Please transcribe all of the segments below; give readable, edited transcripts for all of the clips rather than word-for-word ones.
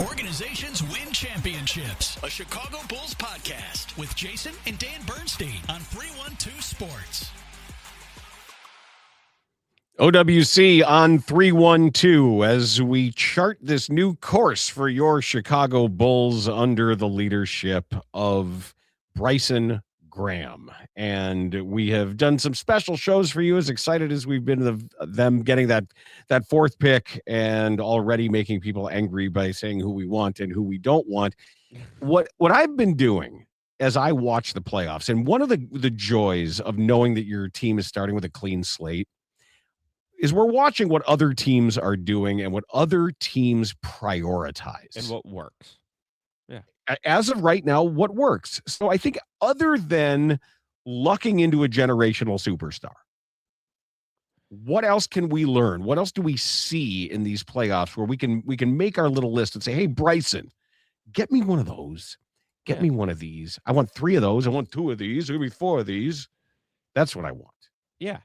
Organizations win championships. A Chicago Bulls podcast with Jason and Dan Bernstein on 312 Sports. OWC on 312 as we chart this new course for your Chicago Bulls under the leadership of Bryson Graham. And we have done some special shows for you, as excited as we've been of them getting that fourth pick and already making people angry by saying who we want and who we don't want. What I've been doing as I watch the playoffs, and one of the joys of knowing that your team is starting with a clean slate, is we're watching what other teams are doing and what other teams prioritize. And what works. Yeah. As of right now, what works. So I think other than lucking into a generational superstar, what else can we learn? What else do we see in these playoffs where we can make our little list and say, hey, Bryson, get me one of those. Get me one of these. I want 3 of those. I want 2 of these. Give me 4 of these. That's what I want. Yeah.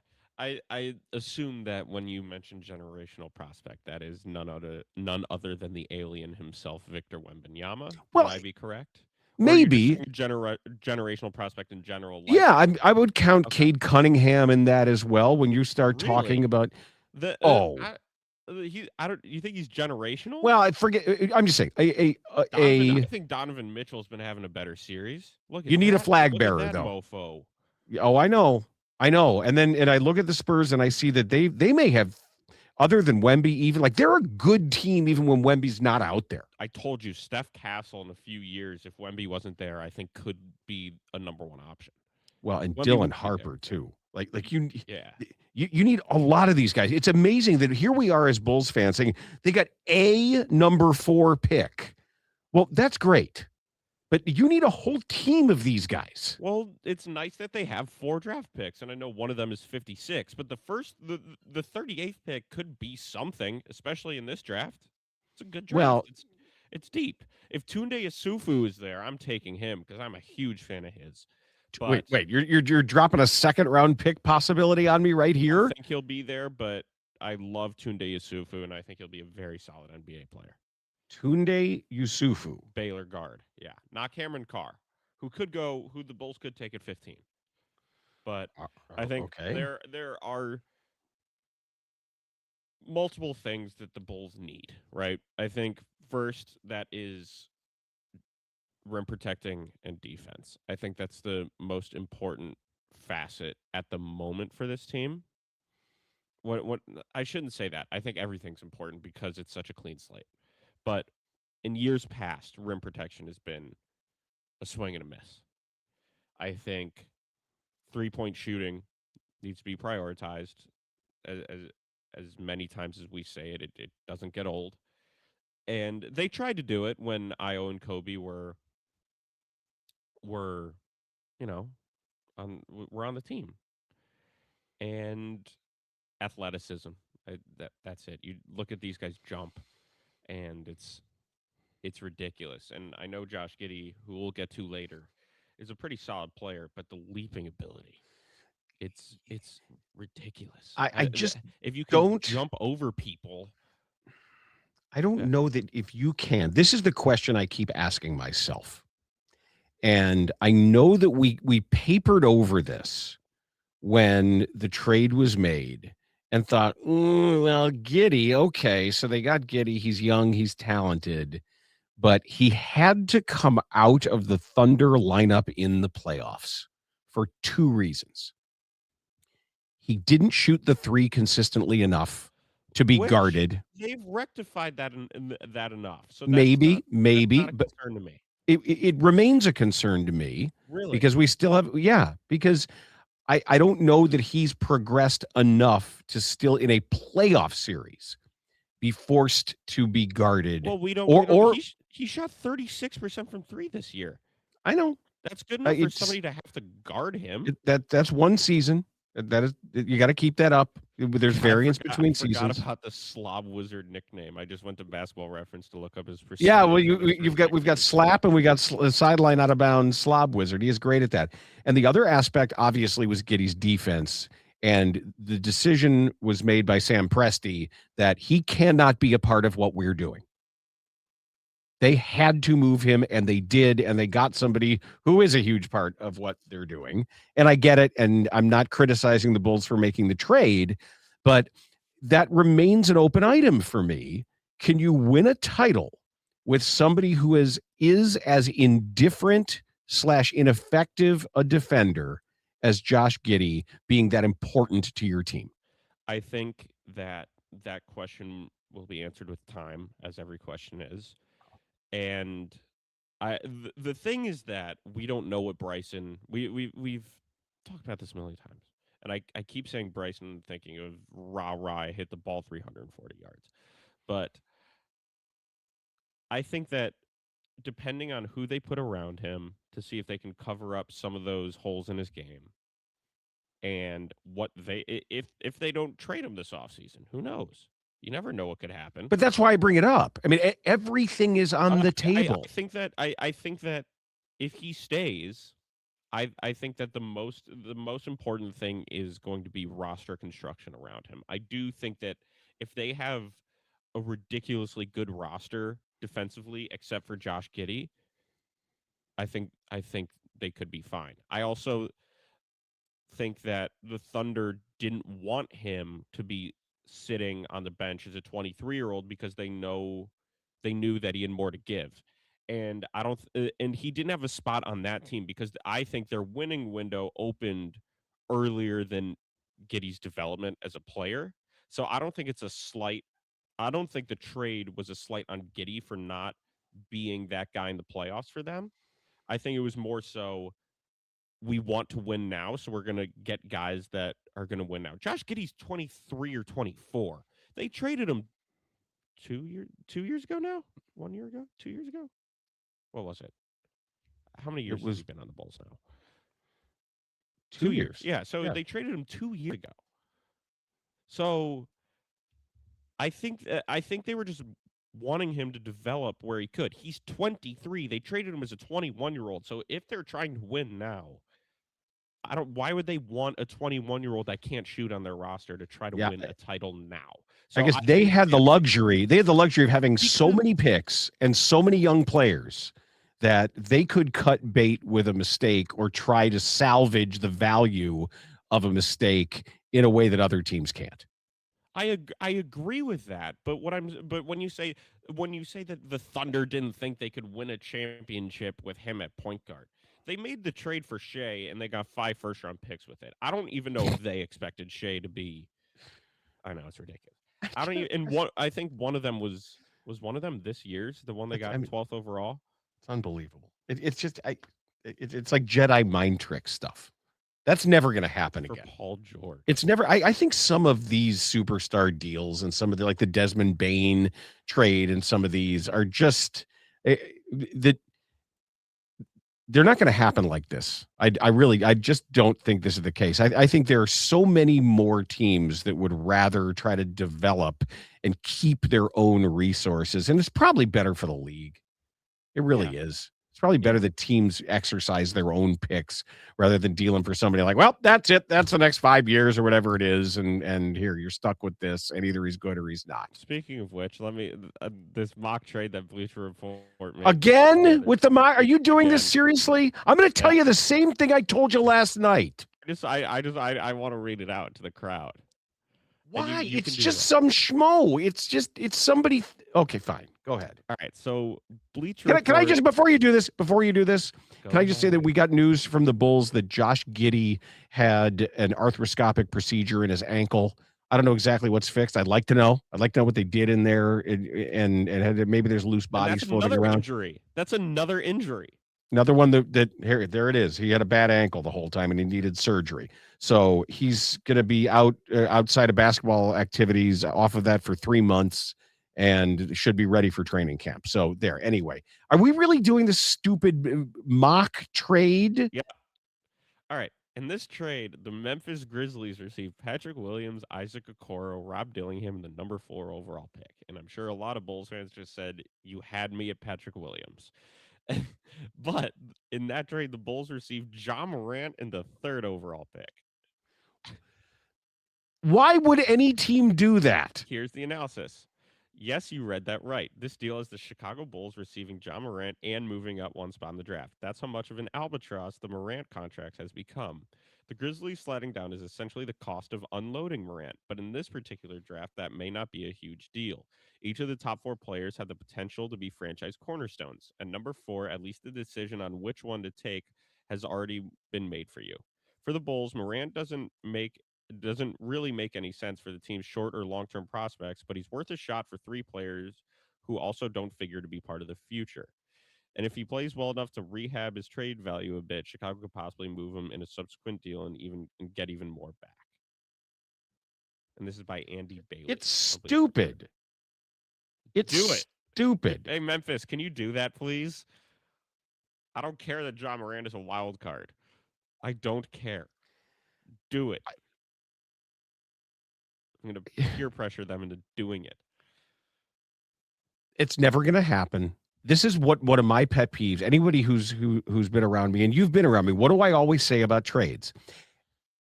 I assume that when you mention generational prospect, that is none other than the alien himself, Victor Wembanyama. Well, would I be correct? Maybe generational prospect in general. Yeah, I would count Cade Cunningham in that as well. When you start talking about you think he's generational? Well, I forget. I'm just saying. I think Donovan Mitchell's been having a better series. Look, you need a flag bearer though. Mofo. Oh, I know. And then I look at the Spurs and I see that they may have, other than Wemby, even like they're a good team even when Wemby's not out there. I told you, Steph Castle in a few years, if Wemby wasn't there, I think could be a number 1 option. Well, and Wemby Dylan Harper too. Like you need a lot of these guys. It's amazing that here we are as Bulls fans saying they got a number 4 pick. Well, that's great. But you need a whole team of these guys. Well, it's nice that they have 4 draft picks, and I know one of them is 56. But the 38th pick could be something, especially in this draft. It's a good draft. Well, it's deep. If Tunde Isufu is there, I'm taking him because I'm a huge fan of his. But wait, you're dropping a 2nd round pick possibility on me right here? I think he'll be there, but I love Tunde Isufu, and I think he'll be a very solid NBA player. Tunde Yusufu. Baylor guard. Yeah. Not Cameron Carr, who the Bulls could take at 15. But I think there are multiple things that the Bulls need, right? I think first that is rim protecting and defense. I think that's the most important facet at the moment for this team. What I shouldn't say that. I think everything's important because it's such a clean slate. But in years past, rim protection has been a swing and a miss. I think 3-point shooting needs to be prioritized as many times as we say it. It doesn't get old. And they tried to do it when Io and Kobe were on the team. And athleticism. That's it. You look at these guys jump. And it's ridiculous. And I know Josh Giddey, who we'll get to later, is a pretty solid player, but the leaping ability, it's ridiculous. I just if you can jump over people. I don't know that if you can. This is the question I keep asking myself. And I know that we papered over this when the trade was made. And thought, well, Giddey, okay, so they got Giddey. He's young, he's talented, but he had to come out of the Thunder lineup in the playoffs for 2 reasons. He didn't shoot the 3 consistently enough to be guarded. They've rectified that that enough. So maybe, that's not but a concern to me. It remains a concern to me. Really? Because we still have, because I don't know that he's progressed enough to still in a playoff series be forced to be guarded. Well, we don't. He shot 36% from 3 this year. I know that's good enough for somebody to have to guard him. That's one season. That is, you got to keep that up. There's variance between seasons. I forgot about the Slob Wizard nickname. I just went to Basketball Reference to look up his percentage. Yeah, well, we've got Slap and we got sideline out of bounds Slob Wizard. He is great at that. And the other aspect, obviously, was Giddey's defense. And the decision was made by Sam Presti that he cannot be a part of what we're doing. They had to move him, and they did, and they got somebody who is a huge part of what they're doing. And I get it, and I'm not criticizing the Bulls for making the trade, but that remains an open item for me. Can you win a title with somebody who is as indifferent / ineffective a defender as Josh Giddey, being that important to your team? I think that that question will be answered with time, as every question is. And the thing is that we don't know what Bryson. We've talked about this a million times, and I keep saying Bryson, thinking of rah, hit the ball 340 yards, but I think that depending on who they put around him to see if they can cover up some of those holes in his game, and what if they don't trade him this offseason, who knows? You never know what could happen. But that's why I bring it up. I mean, everything is on the table. I think that if he stays, I think that the most important thing is going to be roster construction around him. I do think that if they have a ridiculously good roster defensively, except for Josh Giddey, I think they could be fine. I also think that the Thunder didn't want him to be sitting on the bench as a 23-year-old because they knew that he had more to give. And I don't and he didn't have a spot on that team because I think their winning window opened earlier than Giddey's development as a player. So I don't think it's a slight. I don't think the trade was a slight on Giddey for not being that guy in the playoffs for them. I think it was more so we want to win now, so we're going to get guys that are going to win now. Josh Giddey's 23 or 24. They traded him 2 years ago now? 1 year ago? 2 years ago? What was it? How many years has he been on the Bulls now? 2 years. Yeah, so they traded him 2 years ago. So I think they were just wanting him to develop where he could. He's 23. They traded him as a 21-year-old. So if they're trying to win now, why would they want a 21-year-old that can't shoot on their roster to try to win a title now? So I guess they had the luxury. They had the luxury of having so many picks and so many young players that they could cut bait with a mistake or try to salvage the value of a mistake in a way that other teams can't. I agree with that, but when you say that the Thunder didn't think they could win a championship with him at point guard, they made the trade for Shea and they got 5 first-round picks with it. I don't even know if they expected Shea to be. I know it's ridiculous. I don't even. And I think one of them was one of them this year's the one they got 12th overall. It's unbelievable. It's just it's like Jedi mind trick stuff. That's never going to happen again. Paul George. It's never. I think some of these superstar deals and some of the Desmond Bain trade and some of these are just that they're not going to happen like this. I just don't think this is the case. I think there are so many more teams that would rather try to develop and keep their own resources, and it's probably better for the league. It really is. It's probably better that teams exercise their own picks rather than dealing for somebody like, well, that's it. That's the next 5 years or whatever it is. And here, you're stuck with this, and either he's good or he's not. Speaking of which, let me this mock trade that Bleacher Report made. Again with the mock. Are you doing this seriously? I'm going to tell you the same thing I told you last night. I want to read it out to the crowd. Why? It's just some schmo. It's somebody. Okay, fine. Go ahead. All right. So Bleacher. Can I just before you do this, can I just say that we got news from the Bulls that Josh Giddey had an arthroscopic procedure in his ankle. I don't know exactly what's fixed. I'd like to know. What they did in there, and maybe there's loose bodies floating around. Injury. That's another injury. Another one that here, there it is. He had a bad ankle the whole time and he needed surgery. So he's going to be outside of basketball activities off of that for 3 months and should be ready for training camp. So there, anyway, are we really doing this stupid mock trade? Yeah. All right. In this trade, the Memphis Grizzlies received Patrick Williams, Isaac Okoro, Rob Dillingham, and the number 4 overall pick. And I'm sure a lot of Bulls fans just said, you had me at Patrick Williams. But in that trade, the Bulls received Ja Morant and the 3rd overall pick. Why would any team do that? Here's the analysis. Yes, you read that right. This deal is the Chicago Bulls receiving John Morant and moving up one spot in the draft. That's how much of an albatross the Morant contract has become. The Grizzlies sliding down is essentially the cost of unloading Morant, but in this particular draft, that may not be a huge deal. Each of the top four players have the potential to be franchise cornerstones, and number four, at least the decision on which one to take has already been made for you. For the Bulls, Morant doesn't really make any sense for the team's short or long term prospects, but he's worth a shot for three players who also don't figure to be part of the future. And if he plays well enough to rehab his trade value a bit, Chicago could possibly move him in a subsequent deal and get even more back. And this is by Andy Bailey. It's stupid. It's stupid. Hey, Memphis, can you do that, please? I don't care that John Morant is a wild card. I don't care. Do it. I'm going to peer pressure them into doing it. It's never going to happen. This is one of my pet peeves. Anybody who's been around me, and you've been around me, what do I always say about trades?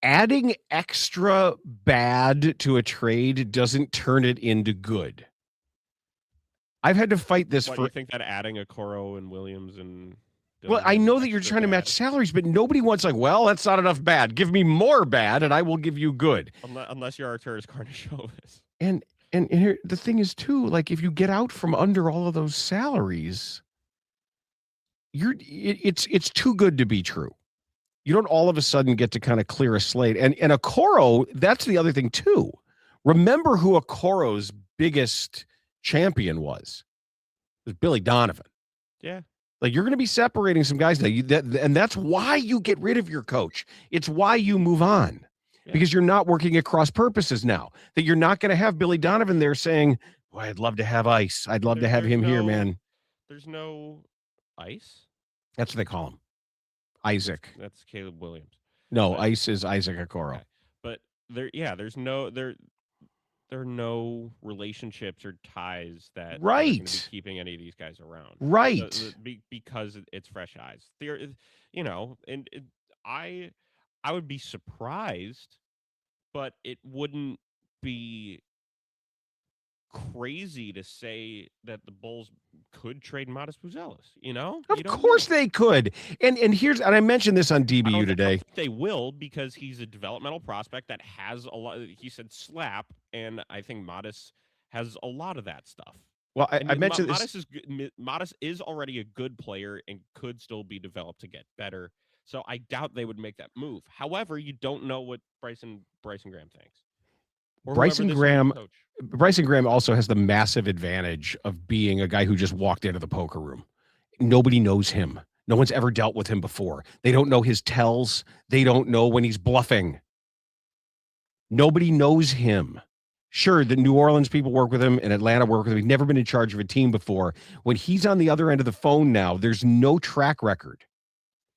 Adding extra bad to a trade doesn't turn it into good. I've had to fight this You think that adding a Coro and Williams and well, I know that you're trying to match salaries, but nobody wants like, well, that's not enough bad. Give me more bad, and I will give you good. Unless you're Arturas Karnisovas. And here the thing is too, like if you get out from under all of those salaries, it's too good to be true. You don't all of a sudden get to kind of clear a slate. And Okoro, that's the other thing too. Remember who Okoro's biggest champion was. It was Billy Donovan. Yeah. Like you're going to be separating some guys now. And that's why you get rid of your coach. It's why you move on. Yeah. Because you're not working at cross purposes now. That you're not going to have Billy Donovan there saying, "Boy, I'd love to have Ice. I'd love to have him here, man." There's no Ice? That's what they call him. Isaac. That's Caleb Williams. No, Ice is Isaac Okoro. Okay. But there are no relationships or ties that are going to be keeping any of these guys around. Right. Because it's fresh eyes. I would be surprised, but it wouldn't be crazy to say that the Bulls could trade Modest Buzelis, Of course they could. And I mentioned this on DBU today. I don't think they will, because he's a developmental prospect that has a lot. He said slap, and I think Modest has a lot of that stuff. Well, I mentioned Modest is already a good player and could still be developed to get better. So I doubt they would make that move. However, you don't know what Bryson Graham thinks. Bryson Graham also has the massive advantage of being a guy who just walked into the poker room. Nobody knows him. No one's ever dealt with him before. They don't know his tells. They don't know when he's bluffing. Nobody knows him. Sure, the New Orleans people work with him and Atlanta work with him. He's never been in charge of a team before. When he's on the other end of the phone now, there's no track record.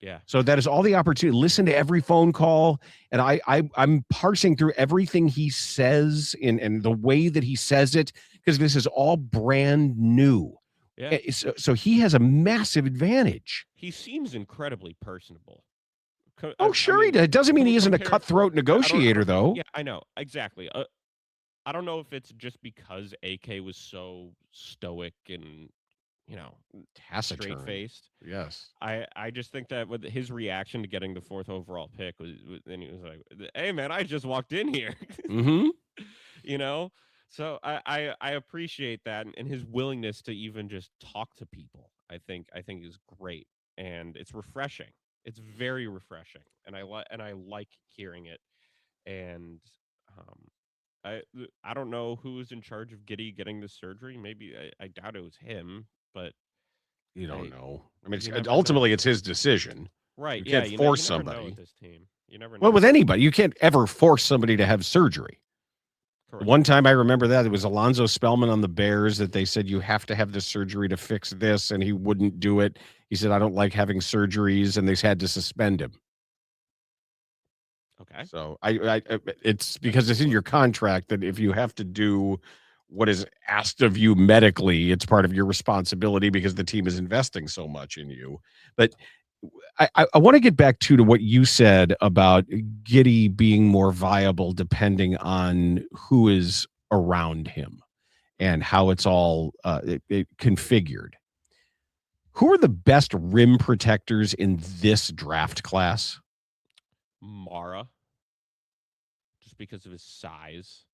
Yeah. So that is all the opportunity. Listen to every phone call. And I'm parsing through everything he says and the way that he says it, because this is all brand new. Yeah. So he has a massive advantage. He seems incredibly personable. Sure he does. It doesn't mean he isn't a cutthroat negotiator, though. Yeah, I know. Exactly. I don't know if it's just because AK was so stoic and, straight-faced. Yes. I just think that with his reaction to getting the 4th overall pick was then he was like, "Hey, man, I just walked in here." Mm-hmm. So I appreciate that, and his willingness to even just talk to people. I think is great, and it's refreshing. It's very refreshing, and I like hearing it. And I don't know who was in charge of Giddey getting the surgery. Maybe I doubt it was him, but you don't know. I mean, ultimately, it's his decision. Right? You can't force somebody. Know with this team. You never know. Well, with anybody, you can't ever force somebody to have surgery. Correct. One time I remember that it was Alonzo Spellman on the Bears that they said you have to have the surgery to fix this, and he wouldn't do it. He said, "I don't like having surgeries," and they had to suspend him. Okay. So it's because it's in your contract that if you have to do what is asked of you medically, it's part of your responsibility because the team is investing so much in you. But I want to get back to what you said about Giddey being more viable depending on who is around him. and how it's all configured. Who are the best rim protectors in this draft class? Mara, just because of his size.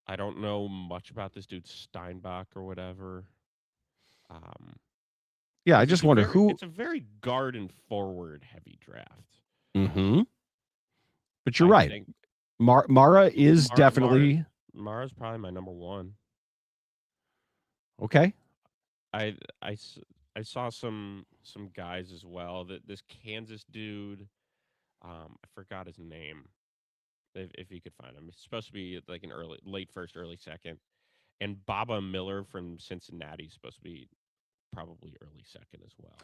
I don't know much about this dude Steinbach or whatever. Yeah, I just wonder who. It's a very guard and forward heavy draft. Mm-hmm. But you're right. Mara is definitely. Mara's probably my number one. Okay. I saw some guys as well. That this Kansas dude, I forgot his name. If you could find him, it's supposed to be like an late first, early second. And Baba Miller from Cincinnati is supposed to be probably early second as well.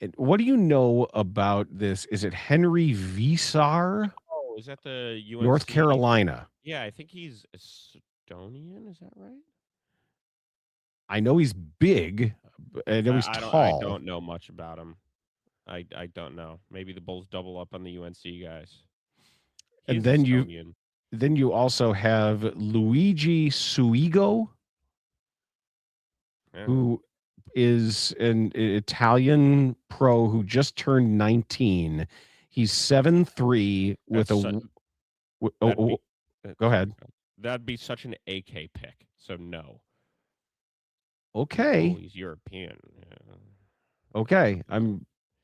And what do you know about this? Is it Henry Visar? Oh, is that the UNC? North Carolina? Yeah, I think he's Estonian. Is that right? I know he's big. I know he's tall. I don't know much about him. I don't know. Maybe the Bulls double up on the UNC guys. And then you also have Luigi Suigo, who is an Italian pro who just turned 19. He's 7'3" with go ahead. That'd be such an AK pick. So no. Okay. Oh, he's European. Yeah. Okay.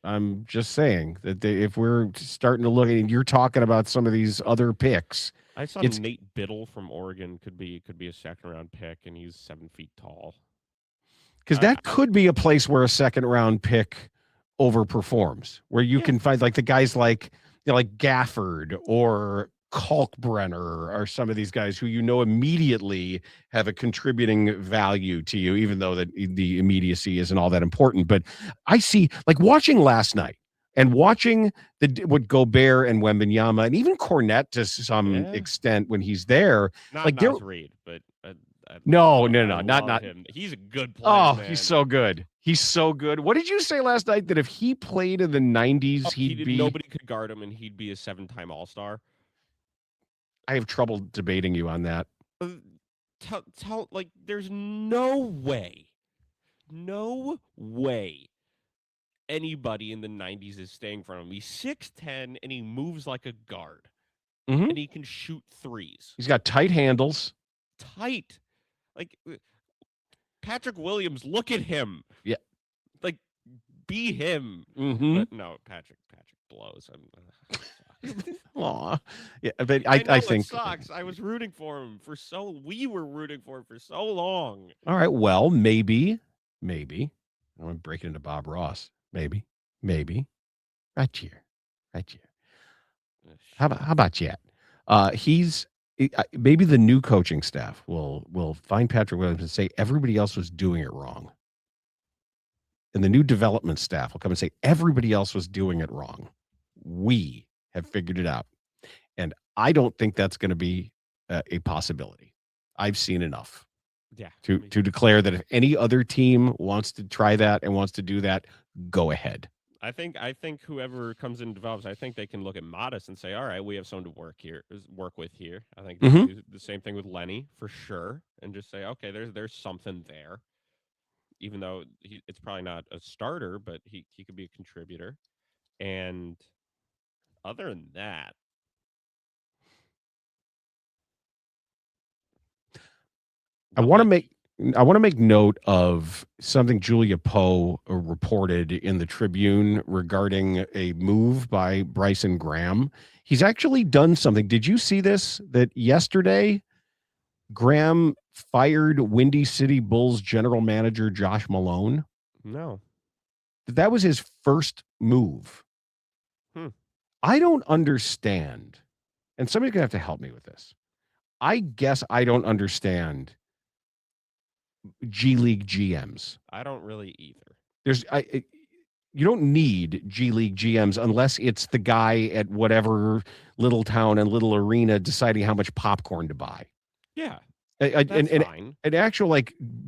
I'm just saying that if we're starting to look and you're talking about some of these other picks. I saw Nate Biddle from Oregon could be a second round pick, and he's 7 feet tall. Because that could be a place where a second round pick overperforms, where you can find like the guys like Gafford or Kalkbrenner or some of these guys who immediately have a contributing value to you, even though the immediacy isn't all that important. But I see, like watching last night and watching what Gobert and Wembanyama and even Cornette to some extent when he's there. Not like Nas Reed, but no, not him. He's a good player. Oh, man. He's so good. He's so good. What did you say last night? That if he played in the 90s, nobody could guard him, and he'd be a 7-time All-Star. I have trouble debating you on that. There's no way anybody in the 90s is staying from him. He's 6'10", and he moves like a guard, and he can shoot threes. He's got tight handles. Tight. Like Patrick Williams, look at him. Yeah. Like, be him. Mm-hmm. But no, Patrick blows. Aw. Yeah, but I think it sucks. I was rooting for him we were rooting for him for so long. All right, well, maybe. I'm breaking into Bob Ross. Maybe. Right here. How about yet? He's maybe the new coaching staff will find Patrick Williams and say everybody else was doing it wrong. And the new development staff will come and say everybody else was doing it wrong. We have figured it out. And I don't think that's going to be a possibility. I've seen enough to declare that if any other team wants to try that and wants to do that, go ahead. I think whoever comes in and develops, I think they can look at Modest and say, all right, we have someone to work with here. I think they do the same thing with Lenny for sure, and just say, okay, there's something there. Even though it's probably not a starter, but he could be a contributor. And other than that, I want to make note of something Julia Poe reported in the Tribune regarding a move by Bryson Graham. He's actually done something. Did you see this? That yesterday, Graham fired Windy City Bulls general manager Josh Malone? No. That was his first move. I don't understand. And somebody's going to have to help me with this. I guess I don't understand G League GMs. I don't really either. You don't need G League GMs unless it's the guy at whatever little town and little arena deciding how much popcorn to buy. Yeah. That's fine. An actual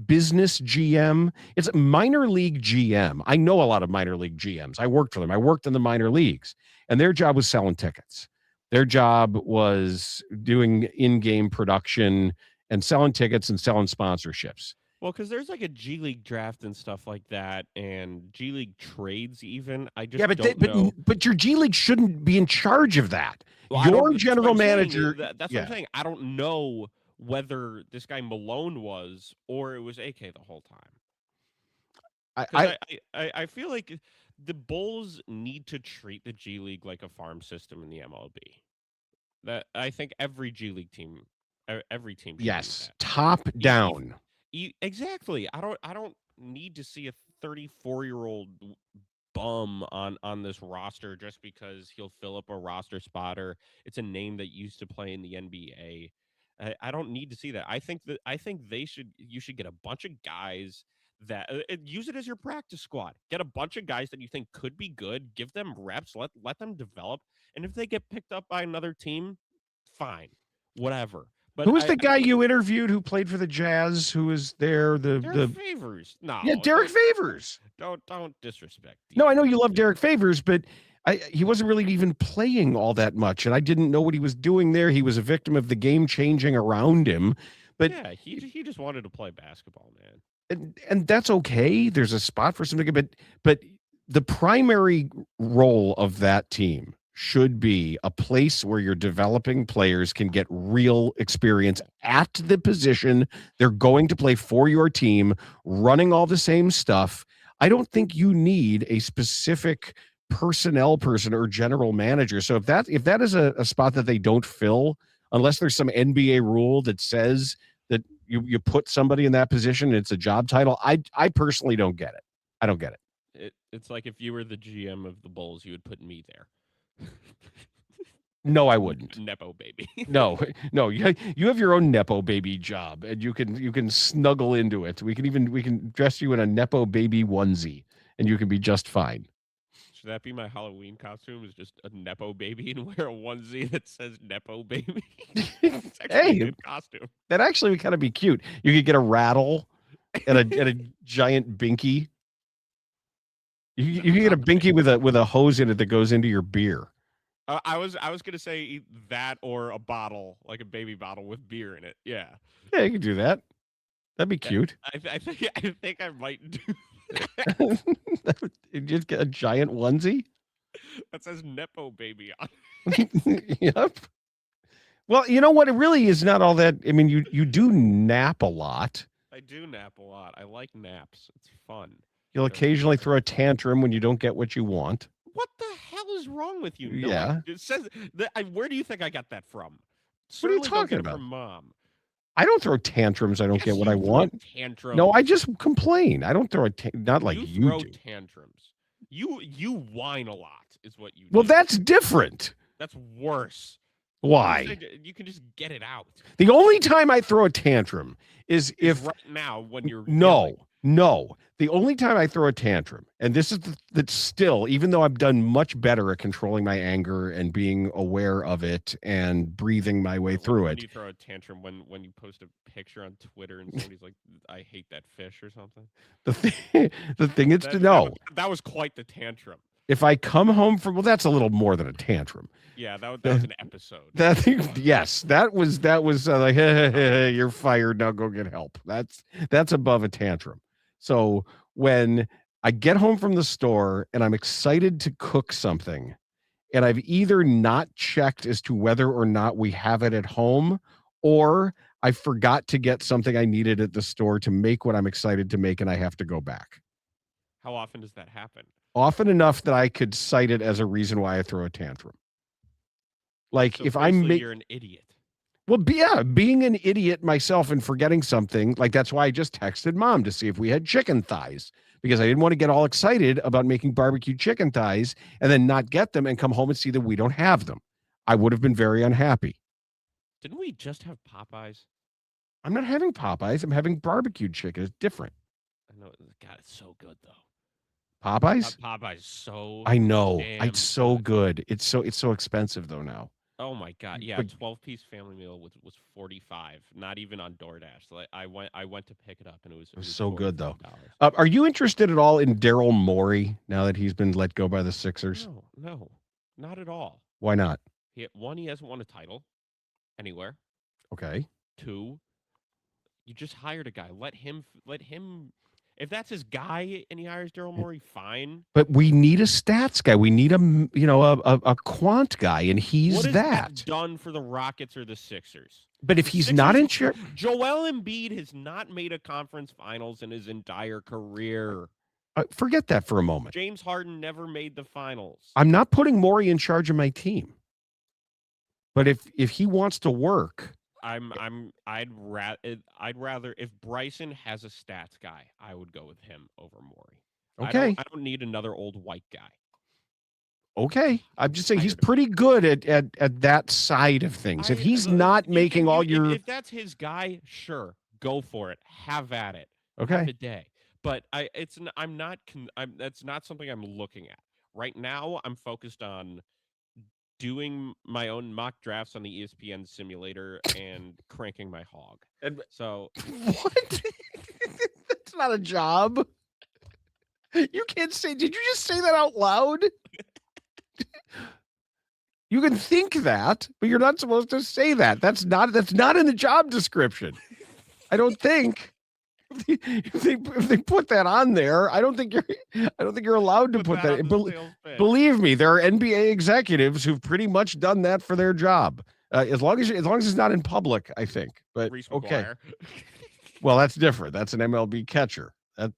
business GM. It's a minor league GM. I know a lot of minor league GMs. I worked for them. I worked in the minor leagues, and their job was selling tickets. Their job was doing in-game production and selling tickets and selling sponsorships. Well, because there's like a G League draft and stuff like that, and G League trades even. I just don't know. But your G League shouldn't be in charge of that. Well, Your general manager. That's what I'm saying. I don't know whether this guy Malone was or it was AK the whole time. I feel like the Bulls need to treat the G League like a farm system in the MLB. That I think every G League team, every team. Yes, top down. Exactly. I don't need to see a 34-year-old bum on this roster just because he'll fill up a roster spot or it's a name that used to play in the NBA. I don't need to see that. I think you should get a bunch of guys that use it as your practice squad. Get a bunch of guys that you think could be good, give them reps, let them develop, and if they get picked up by another team, fine. Whatever. But who was the guy you interviewed who played for the Jazz? Who was there? Derek Favors. No. Yeah, Derek Favors. Don't disrespect. No, I know you love Derek Favors, but he wasn't really even playing all that much, and I didn't know what he was doing there. He was a victim of the game changing around him. But yeah, he just wanted to play basketball, man. And that's okay. There's a spot for something, but the primary role of that team should be a place where you're developing players can get real experience at the position they're going to play for your team, running all the same stuff. I don't think you need a specific personnel person or general manager. So if that is a spot that they don't fill, unless there's some NBA rule that says that you put somebody in that position and it's a job title, I personally don't get it. I don't get it. It's like if you were the GM of the Bulls, you would put me there. No, I wouldn't. Nepo baby. No. You have your own Nepo baby job, and you can snuggle into it. We can dress you in a Nepo baby onesie, and you can be just fine. Should that be my Halloween costume? Is just a Nepo baby and wear a onesie that says Nepo baby? It's actually a good costume. That actually would kind of be cute. You could get a rattle and a giant binky. You can get a binky with a hose in it that goes into your beer. I was gonna say that or a bottle, like a baby bottle with beer in it. Yeah. Yeah, you could do that. That'd be cute. I think I might do that. You just get a giant onesie that says Nepo baby on it. Yep. Well, you know what? It really is not all that. I mean, you do nap a lot. I do nap a lot. I like naps. It's fun. You'll occasionally throw a tantrum when you don't get what you want. What the hell is wrong with you? Yeah. It says that. Where do you think I got that from? What are you talking about? From Mom. I don't throw tantrums. I don't get what I want. Tantrums. No, I just complain. I don't throw not like you throw do. Tantrums. You whine a lot is what you do. Well, that's different. That's worse. Why? You can just get it out. The only time I throw a tantrum is if right now when you're No. The only time I throw a tantrum, and this is that's still, even though I've done much better at controlling my anger and being aware of it and breathing my way through it. You throw a tantrum when you post a picture on Twitter and somebody's like, "I hate that fish" or something. The thing is to know that was quite the tantrum. If I come home from, well, that's a little more than a tantrum. Yeah, that was an episode. Yes, that was like, hey, you're fired. Now go get help. That's above a tantrum. So when I get home from the store and I'm excited to cook something, and I've either not checked as to whether or not we have it at home, or I forgot to get something I needed at the store to make what I'm excited to make, and I have to go back. How often does that happen? Often enough that I could cite it as a reason why I throw a tantrum. Like so if you're an idiot. Well, being an idiot myself and forgetting something, like that's why I just texted Mom to see if we had chicken thighs, because I didn't want to get all excited about making barbecue chicken thighs and then not get them and come home and see that we don't have them. I would have been very unhappy. Didn't we just have Popeyes? I'm not having Popeyes. I'm having barbecued chicken. It's different. I know. God, it's so good though. Popeyes? Popeyes is so. I know. It's so good. It's so expensive though now. Oh my God! Yeah, 12-piece family meal was $45. Not even on DoorDash. Like I went to pick it up and it was so good though. Are you interested at all in Daryl Morey now that he's been let go by the Sixers? No, not at all. Why not? He hasn't won a title anywhere. Okay. 2, You just hired a guy. Let him. Let him. If that's his guy and he hires Daryl Morey, fine. But we need a stats guy. We need a quant guy, and What he's has that that. done for the Rockets or the Sixers? But if The he's not Sixers, in charge, Joel Embiid has not made a conference finals in his entire career. forget that for a moment. James Harden never made the finals. I'm not putting Morey in charge of my team. But if he wants to work, I'd rather if Bryson has a stats guy, I would go with him over Morey. okay. I don't need another old white guy. Okay. I'm just saying he's pretty good at that side of things. If he's not making all your if that's his guy, sure, go for it. Have at it. okay. Have a day. But that's not something I'm looking at. Right now, I'm focused on doing my own mock drafts on the ESPN simulator and cranking my hog. So what? That's not a job. You can't say. Did you just say that out loud? You can think that, but you're not supposed to say that. That's not in the job description. I don't think. If they put that on there, I don't think you're allowed to put that. Believe me, there are NBA executives who've pretty much done that for their job. As long as it's not in public, I think. But okay. Well, that's different. That's an MLB catcher.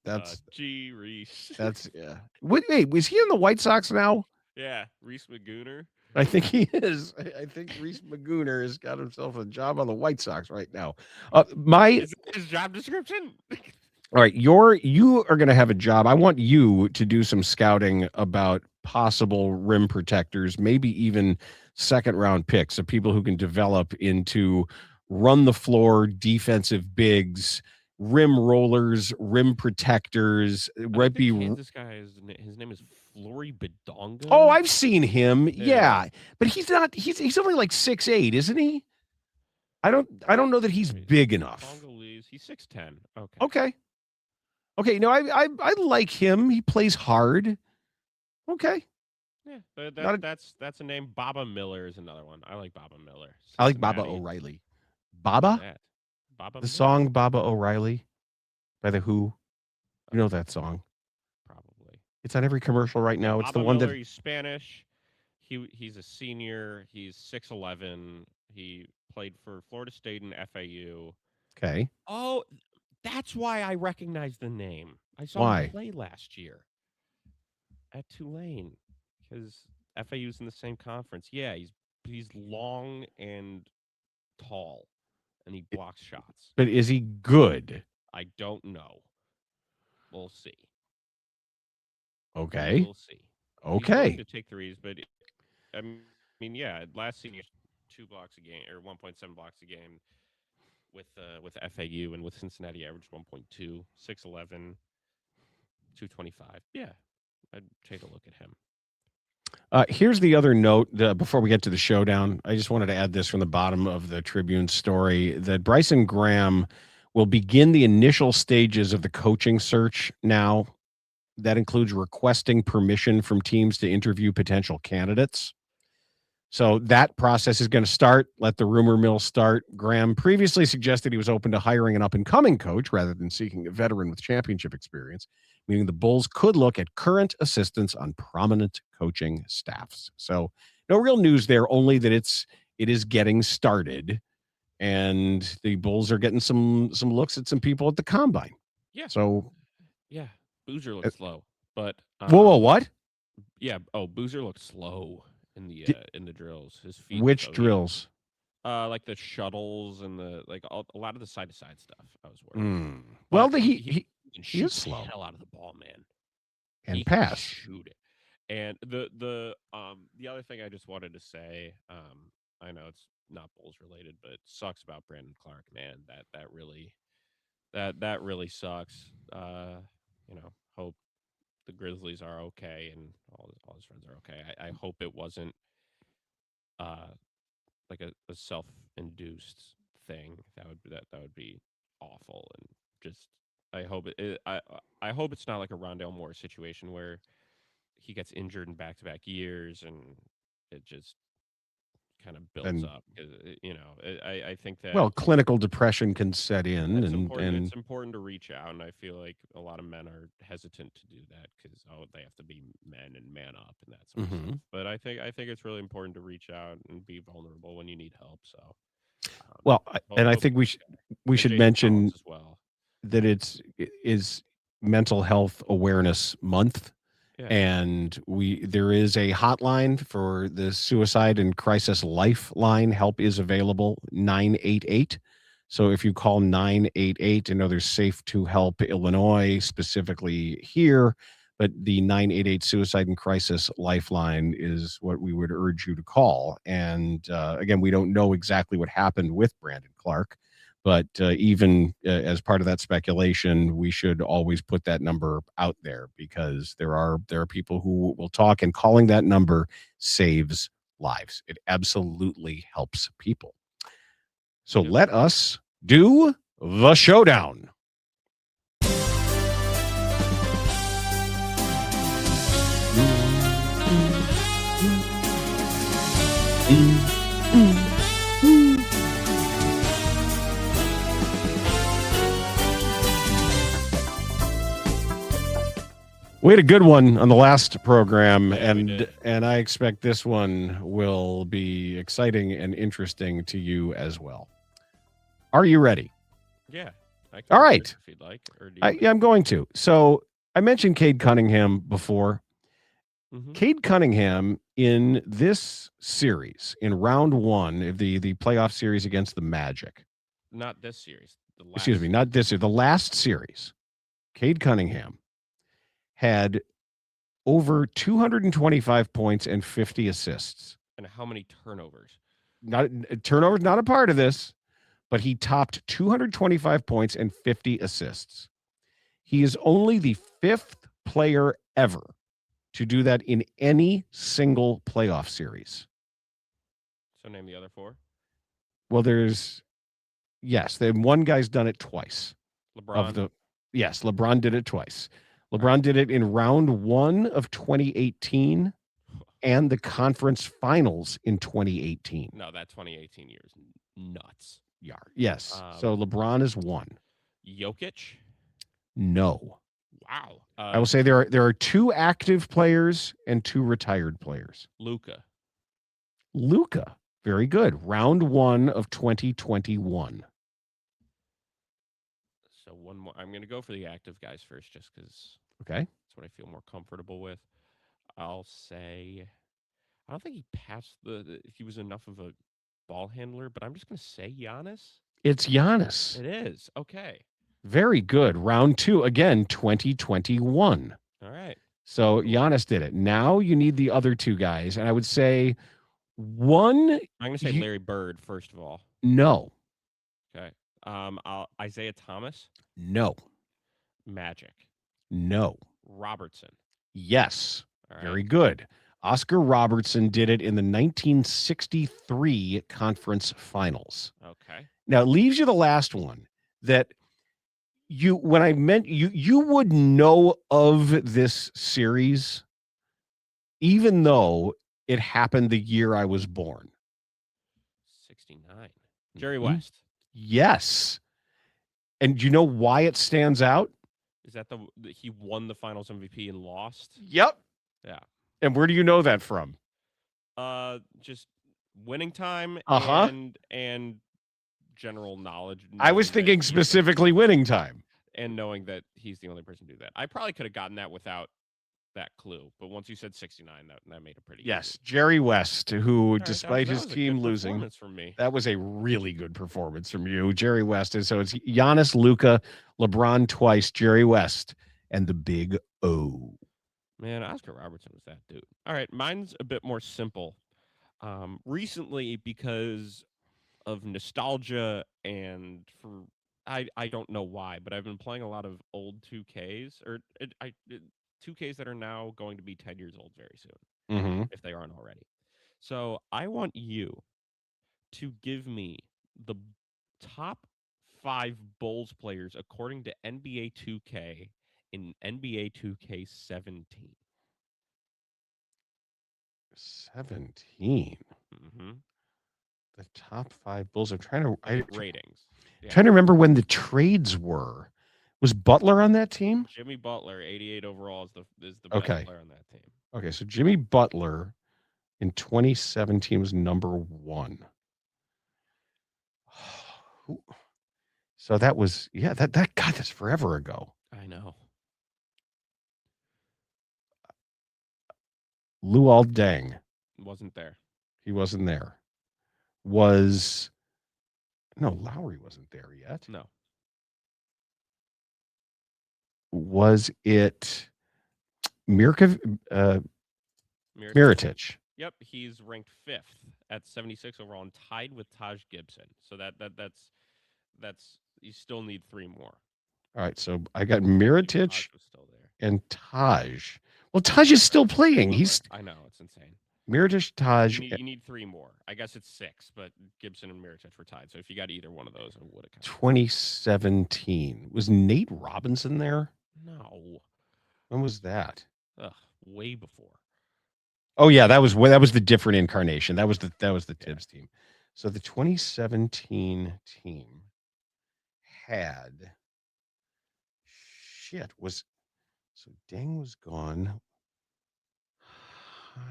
That's Reese. That's yeah. Wait, was he in the White Sox now? Yeah, Reese Magooner. I think he is. I think Reese Magooner has got himself a job on the White Sox right now. His job description. All right, you are going to have a job. I want you to do some scouting about possible rim protectors, maybe even second round picks of people who can develop into run the floor defensive bigs, rim rollers, rim protectors. This guy his name is Flory Badonga. Oh, I've seen him. Yeah. But he's not he's only like 6'8", isn't he? I don't know that he's big enough. He's 6'10". Okay, no, I like him. He plays hard. Okay. Yeah, that's a name. Baba Miller is another one. I like Baba Miller. Cincinnati. I like Baba O'Reilly. Baba? Baba the Miller? Song Baba O'Reilly by The Who. You know that song. Probably. It's on every commercial right now. It's Baba the one Miller, that he's Spanish. He's a senior. He's 6'11". He played for Florida State and FAU. Okay. Oh, that's why I recognize the name. I saw him play last year at Tulane because FAU's in the same conference. Yeah, he's long and tall, and he blocks shots. But is he good? I don't know. We'll see. Okay. We'll see. Okay. He's willing to take threes, but I mean, yeah, last season 2 blocks a game or 1.7 blocks a game with FAU, and with Cincinnati averaged 1.2, 6'11", 225. Yeah, I'd take a look at him. Here's the other note before we get to the showdown. I just wanted to add this from the bottom of the Tribune story that Bryson Graham will begin the initial stages of the coaching search now. That includes requesting permission from teams to interview potential candidates. So that process is going to start. Let the rumor mill start. Graham previously suggested he was open to hiring an up-and-coming coach rather than seeking a veteran with championship experience, meaning the Bulls could look at current assistants on prominent coaching staffs. So no real news there, only that it is getting started, and the Bulls are getting some looks at some people at the combine. Yeah. So yeah, Boozer looked slow, but whoa, what? Yeah. Oh, Boozer looked slow in the drills. His feet. Which drills? Like the shuttles and a lot of the side to side stuff. I was worried. Well, he is slow. The hell out of the ball, man. And he pass. Can shoot it. And the other thing I just wanted to say, I know it's not Bulls related, but it sucks about Brandon Clark, man. That really sucks. Hope the Grizzlies are okay and all his friends are okay. I hope it wasn't like a self-induced thing. That would be awful, and just I hope I hope it's not like a Rondale Moore situation where he gets injured in back-to-back years and it just kind of builds And up. 'Cause, I think that well, clinical depression can set in, it's important. and It's important to reach out, and I feel like a lot of men are hesitant to do that because they have to be men and man up and that sort of Mhm. stuff. But I think it's really important to reach out and be vulnerable when you need help. So, well, and I hope think we and should Jason follows mention as well. that is Mental Health Awareness Month, Yeah, and there is a hotline for the Suicide and Crisis Lifeline. Help is available, 988. So if you call 988, I know there's Safe to Help Illinois specifically here, but the 988 Suicide and Crisis Lifeline is what we would urge you to call. And again, we don't know exactly what happened with Brandon Clark, but even as part of that speculation, we should always put that number out there, because there are people who will talk, and calling that number saves lives. It absolutely helps people. So yep. let us do the showdown. We had a good one on the last program, Yeah, we did. and I expect this one will be exciting and interesting to you as well. Are you ready? Yeah, I can All go right. first if you'd like, or do you want Yeah, I'm going to. So I mentioned Cade Cunningham before. Mm-hmm. Cade Cunningham in this series, in round one of the playoff series against the Magic. Not this series. The last. Excuse me, not this year, the last series. Cade Cunningham had over 225 points and 50 assists. And how many turnovers? Not turnovers, not a part of this, but he topped 225 points and 50 assists. He is only the fifth player ever to do that in any single playoff series. So name the other four. Well, one guy's done it twice. LeBron. Yes, LeBron did it twice. LeBron did it in round one of 2018 and the conference finals in 2018. No, that 2018 year is nuts. Yeah. Yes. So LeBron is one. Jokic. No. Wow. I will say there are two active players and two retired players. Luka. Very good. Round one of 2021. So one more. I'm going to go for the active guys first, just because. Okay. That's what I feel more comfortable with. I'll say. I don't think he passed he was enough of a ball handler, but I'm just going to say Giannis. It's Giannis. It is. Okay. Very good. Round two, again, 2021. All right. So Giannis did it. Now you need the other two guys. And I would say one. I'm going to say Larry Bird, first of all. No. Okay. Isaiah Thomas. No. Magic. No. Robertson. Yes. All right. Very good. Oscar Robertson did it in the 1963 conference finals. Okay. Now it leaves you the last one that you would know of this series, even though it happened the year I was born. 69. Jerry West. Yes. And do you know why it stands out? Is that he won the Finals MVP and lost? Yep. Yeah. And where do you know that from? Just winning time and general knowledge. I was thinking specifically winning time. And knowing that he's the only person to do that. I probably could have gotten that without that clue. But once you said 69, that made it pretty easy. Jerry West, who, despite that his team losing, from me. That was a really good performance from you, Jerry West. And so it's Giannis, Luka, LeBron twice, Jerry West, and the big O. Man, Oscar Robertson was that dude. All right, mine's a bit more simple. Recently, because of nostalgia and I don't know why, but I've been playing a lot of old 2Ks, or 2Ks that are now going to be 10 years old very soon, if they aren't already. So I want you to give me the top 5 Bulls players according to NBA 2K in NBA 2K17. 17. The top 5 Bulls. I'm trying to ratings. Yeah. Trying to remember when the trades were. Was Butler on that team? Jimmy Butler, 88 overall, is the Okay. best player on that team. Okay, so Jimmy Butler in 2017 was number 1. So that was that God, that's forever ago. I know. Luol Deng Wasn't there. He wasn't there. No, Lowry wasn't there yet. No. Was it Mirotic? Yep, he's ranked 5th at 76 overall and tied with Taj Gibson. So that's you still need 3 more. All right, so I got Mirotic and Taj. Well, Taj is still playing. I know, it's insane. Mirotic, Taj. You need 3 more. I guess it's 6, but Gibson and Mirotic were tied. So if you got either one of those, I would have counted. 2017. Was Nate Robinson there? No. When was that? Way before. Oh yeah, that was the different incarnation. That was the Tibbs team. So the 2017 team had so Deng was gone.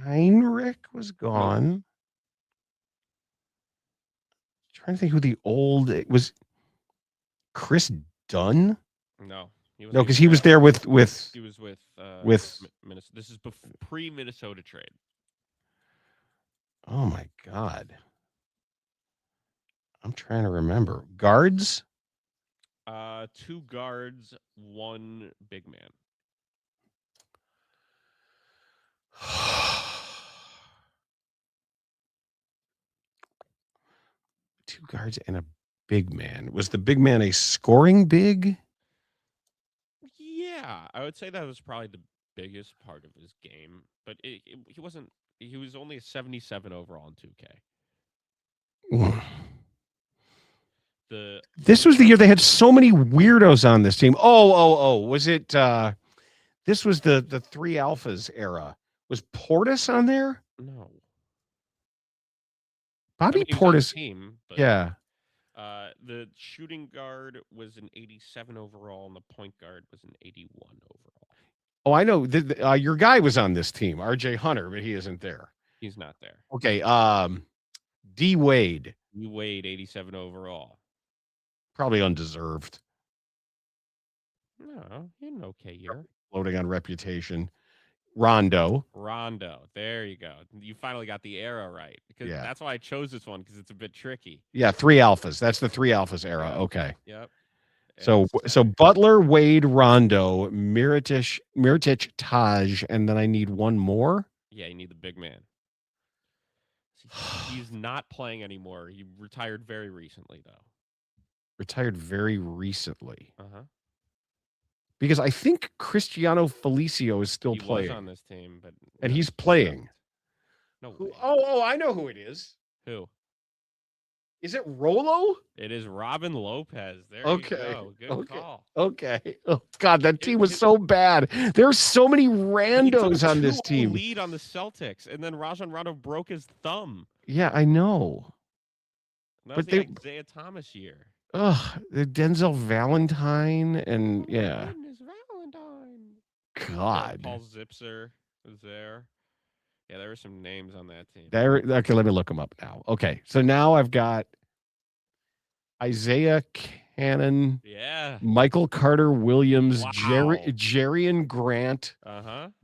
Heinrich was gone. Nope. Trying to think who it was. Chris Dunn? No. No, because he was there with he was with Minnesota. This is pre-Minnesota trade. Oh my God. I'm trying to remember. Guards? 2 guards, 1 big man. 2 guards and a big man. Was the big man a scoring big? Yeah, I would say that was probably the biggest part of his game, but he wasn't. He was only a 77 overall in 2K. This was the year they had so many weirdos on this team. Was it? This was the 3 alphas era. Was Portis on there? No. Bobby Portis. Team, but, yeah. The shooting guard was an 87 overall, and the point guard was an 81 overall. Oh, I know. Your guy was on this team, RJ Hunter, but he isn't there. He's not there. Okay. D Wade. D Wade, 87 overall. Probably undeserved. No, he had an okay year. Floating on reputation. Rondo. There you go. You finally got the era right. Because that's why I chose this one, because it's a bit tricky. Yeah, 3 alphas. That's the 3 alphas era. Yep. Okay. Yep. So Butler, Wade, Rondo, Mirotic, Taj, and then I need 1 more. Yeah, you need the big man. He's not playing anymore. He retired very recently, though. Retired very recently. Uh-huh. Because I think Cristiano Felicio is still playing. He was on this team, and he's playing. No. I know who it is. Who? Is it Rolo? It is Robin Lopez. There you go. Good call. Okay. Oh God, that team was so bad. There's so many randos on this team. Lead on the Celtics, and then Rajon Rondo broke his thumb. Yeah, I know. That was the Isaiah Thomas year. The Denzel Valentine and Valentine. God. Paul Zipser was there. Yeah, there were some names on that team. Okay, let me look them up now. Okay, so now I've got Isaiah Cannon, Michael Carter Williams, Jerian Grant,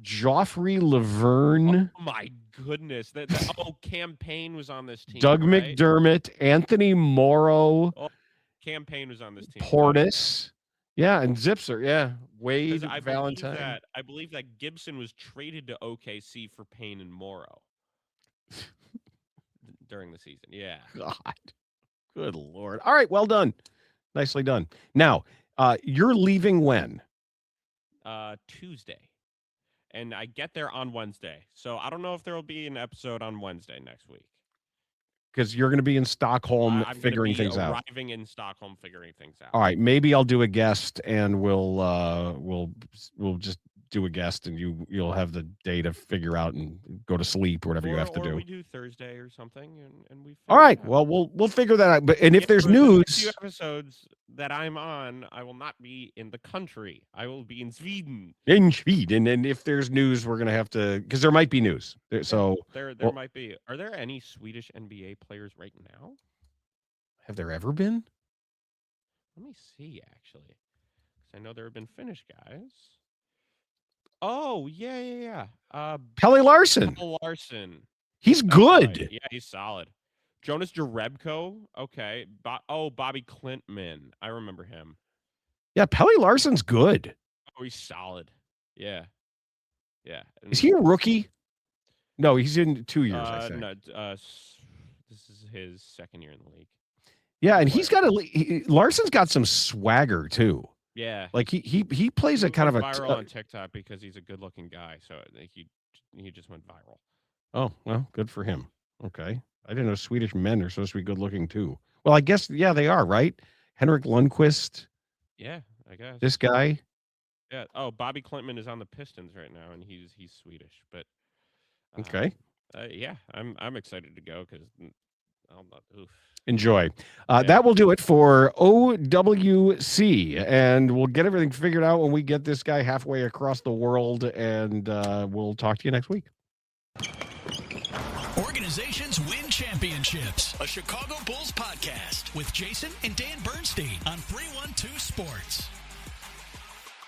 Joffrey Laverne. Oh my goodness! Campaign was on this team. Doug McDermott, Anthony Morrow. Campaign was on this team. Portis. Yeah, and Zipser. Yeah, Wade, Valentine. I believe that Gibson was traded to OKC for Payne and Morrow during the season. Yeah. God. Good Lord. All right, well done. Nicely done. Now, you're leaving when? Tuesday. And I get there on Wednesday. So I don't know if there will be an episode on Wednesday next week. Because you're going to be in Stockholm figuring things out. Arriving in Stockholm figuring things out. All right, maybe I'll do a guest and we'll just do a guest, and you'll have the day to figure out and go to sleep or whatever you have to do. We do Thursday or something, and we. All right. Well, we'll figure that out. But if there's for news, the next few episodes that I'm on, I will not be in the country. I will be in Sweden. And if there's news, we're gonna have to, because there might be news. So there might be. Are there any Swedish NBA players right now? Have there ever been? Let me see, actually, because I know there have been Finnish guys. Oh yeah. Pelle Larsson. He's good. Right. Yeah, he's solid. Jonas Jerebko. Okay. Bobby Klintman. I remember him. Yeah, Pelle Larsson's good. Oh, he's solid. Yeah. Is he a rookie? No, he's in 2 years, I think. No, this is his second year in the league. Yeah, and Larsson's got some swagger too. Yeah, like he plays a kind of a viral on TikTok because he's a good-looking guy. So he just went viral. Oh well, good for him. Okay, I didn't know Swedish men are supposed to be good-looking too. Well, I guess they are, right? Henrik Lundqvist. Yeah, I guess this guy. Yeah. Oh, Bobby Klintman is on the Pistons right now, and he's Swedish. But okay. Yeah, I'm excited to go because I'm not. Oof. Enjoy. That will do it for OWC, and we'll get everything figured out when we get this guy halfway across the world, and we'll talk to you next week. Organizations win championships. A Chicago Bulls podcast with Jason and Dan Bernstein on 312 Sports.